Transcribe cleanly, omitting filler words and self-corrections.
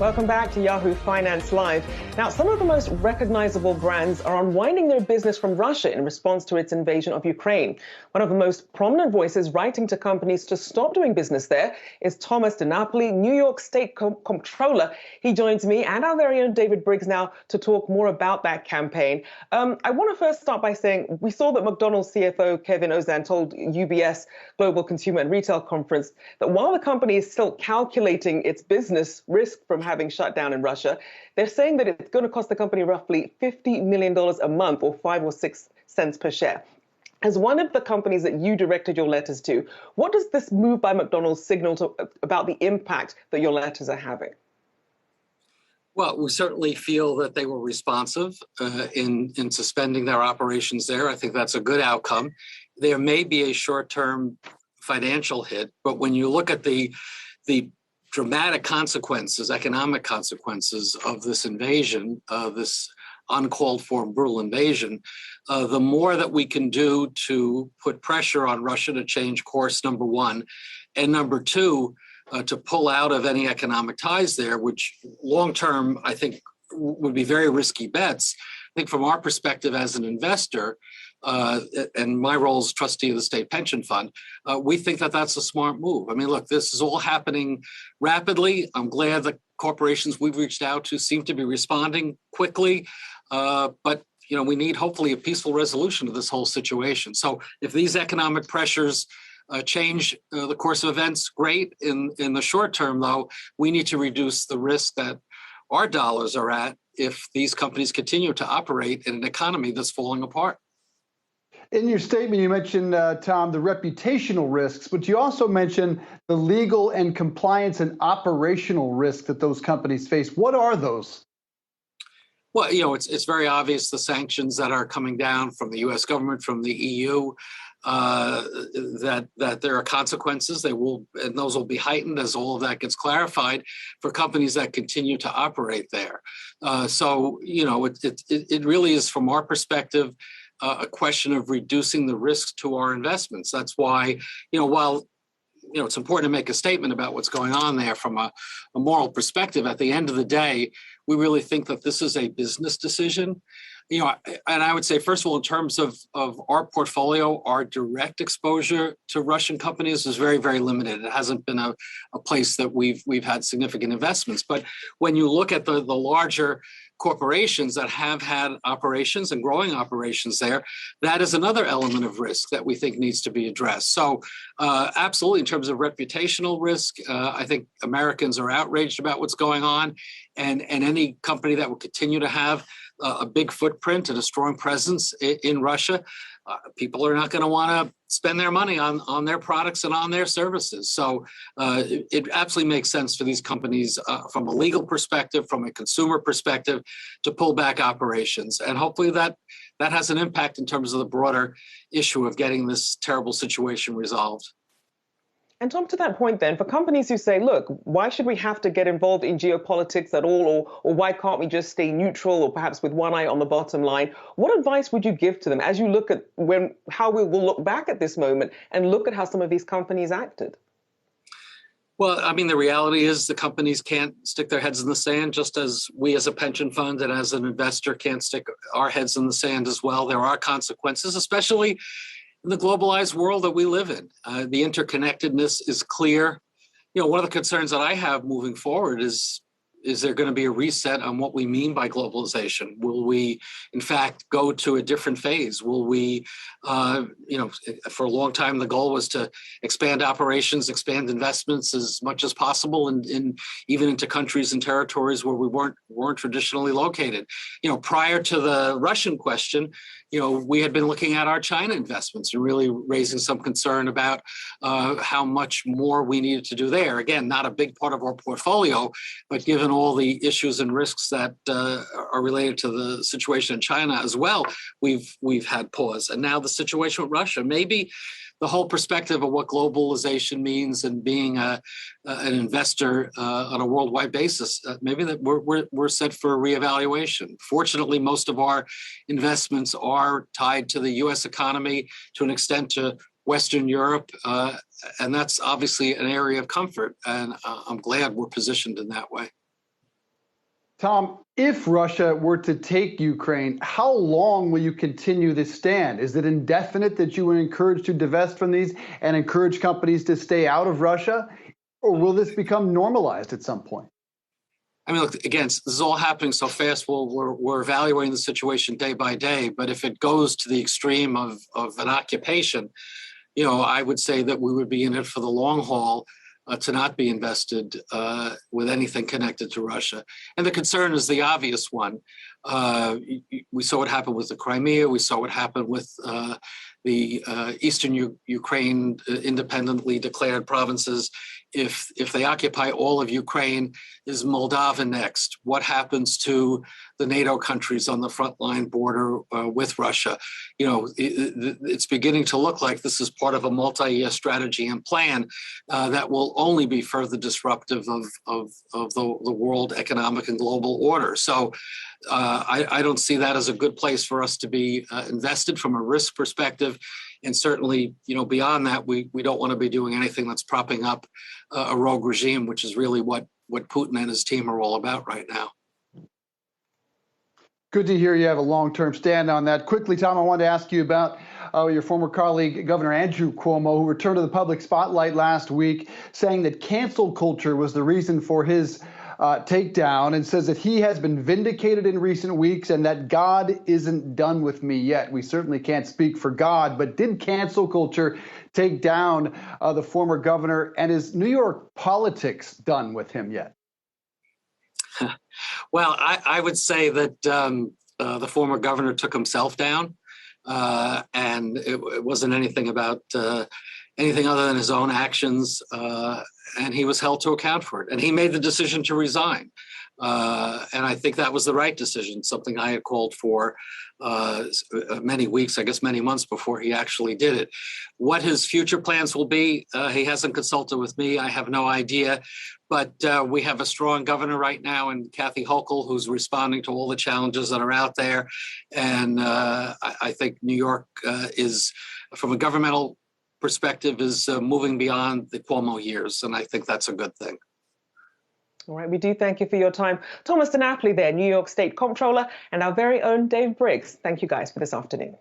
Welcome back to Yahoo Finance Live. Now, some of the most recognizable brands are unwinding their business from Russia in response to its invasion of Ukraine. One of the most prominent voices writing to companies to stop doing business there is Thomas DiNapoli, New York State comptroller. He joins me and our very own David Briggs now to talk more about that campaign. I want to first start by saying we saw that McDonald's CFO Kevin Ozan told UBS Global Consumer and Retail Conference that while the company is still calculating its business risk from having shut down in Russia, they're saying that it's going to cost the company roughly $50 million a month or 5 or 6 cents per share. As one of the companies that you directed your letters to, what does this move by McDonald's signal about the impact that your letters are having? Well, we certainly feel that they were responsive in suspending their operations there. I think that's a good outcome. There may be a short-term financial hit, but when you look at the dramatic consequences, economic consequences of this invasion, this uncalled for brutal invasion, the more that we can do to put pressure on Russia to change course, number one, and number two, to pull out of any economic ties there, which long term, I think, would be very risky bets. I think from our perspective as an investor, and my role as trustee of the state pension fund, we think that that's a smart move. I mean, look, this is all happening rapidly. I'm glad the corporations we've reached out to seem to be responding quickly, but we need hopefully a peaceful resolution of this whole situation. So if these economic pressures change the course of events, great. In the short term, though, we need to reduce the risk that our dollars are at if these companies continue to operate in an economy that's falling apart. In your statement, you mentioned, Tom, the reputational risks, but you also mentioned the legal and compliance and operational risks that those companies face. What are those? Well, it's very obvious the sanctions that are coming down from the U.S. government, from the EU, that there are consequences. And those will be heightened as all of that gets clarified for companies that continue to operate there. So it really is, from our perspective, a question of reducing the risk to our investments. That's why, while it's important to make a statement about what's going on there from a moral perspective, at the end of the day, we really think that this is a business decision. And I would say, first of all, in terms of our portfolio, our direct exposure to Russian companies is very, very limited. It hasn't been a place that we've had significant investments. But when you look at the larger corporations that have had operations and growing operations there, that is another element of risk that we think needs to be addressed. So absolutely, in terms of reputational risk, I think Americans are outraged about what's going on, and any company that will continue to have a big footprint and a strong presence in Russia, people are not going to want to spend their money on their products and on their services. So it absolutely makes sense for these companies from a legal perspective, from a consumer perspective, to pull back operations. And hopefully that has an impact in terms of the broader issue of getting this terrible situation resolved. And Tom, to that point then, for companies who say, look, why should we have to get involved in geopolitics at all, or why can't we just stay neutral or perhaps with one eye on the bottom line? What advice would you give to them as you look at how we will look back at this moment and look at how some of these companies acted? Well, I mean, the reality is the companies can't stick their heads in the sand, just as we as a pension fund and as an investor can't stick our heads in the sand as well. There are consequences, especially in the globalized world that we live in. The interconnectedness is clear. One of the concerns that I have moving forward is there going to be a reset on what we mean by globalization? Will we, in fact, go to a different phase? Will we, for a long time, the goal was to expand operations, expand investments as much as possible, and even into countries and territories where we weren't traditionally located. Prior to the Russian question, we had been looking at our China investments and really raising some concern about how much more we needed to do there. Again, not a big part of our portfolio, but given all the issues and risks that are related to the situation in China as well, we've had pause. And now the situation with Russia, maybe the whole perspective of what globalization means and being an investor on a worldwide basis, maybe that we're set for a reevaluation. Fortunately, most of our investments are tied to the U.S. economy, to an extent to Western Europe, and that's obviously an area of comfort. And I'm glad we're positioned in that way. Tom, if Russia were to take Ukraine, how long will you continue this stand? Is it indefinite that you would encourage to divest from these and encourage companies to stay out of Russia? Or will this become normalized at some point? I mean, look, again, this is all happening so fast. We're evaluating the situation day by day. But if it goes to the extreme of an occupation, I would say that we would be in it for the long haul, to not be invested with anything connected to Russia. And the concern is the obvious one. We saw what happened with the Crimea. We saw what happened with the eastern Ukraine independently declared provinces. If they occupy all of Ukraine, is Moldova next? What happens to the NATO countries on the frontline border with Russia? It's beginning to look like this is part of a multi-year strategy and plan that will only be further disruptive of the world economic and global order. So I don't see that as a good place for us to be invested from a risk perspective. And certainly, beyond that, we don't want to be doing anything that's propping up a rogue regime, which is really what Putin and his team are all about right now. Good to hear you have a long-term stand on that. Quickly, Tom, I wanted to ask you about your former colleague, Governor Andrew Cuomo, who returned to the public spotlight last week, saying that cancel culture was the reason for his takedown, and says that he has been vindicated in recent weeks and that God isn't done with me yet. We certainly can't speak for God, but did cancel culture take down the former governor, and is New York politics done with him yet? Well, I would say that the former governor took himself down, and it wasn't anything about anything other than his own actions, and he was held to account for it. And he made the decision to resign. And I think that was the right decision, something I had called for many weeks, I guess many months before he actually did it. What his future plans will be, he hasn't consulted with me. I have no idea. But we have a strong governor right now in Kathy Hochul, who's responding to all the challenges that are out there. And I think New York is, from a governmental perspective, is moving beyond the Cuomo years. And I think that's a good thing. All right, we do thank you for your time. Thomas DiNapoli there, New York State Comptroller, and our very own Dave Briggs. Thank you guys for this afternoon.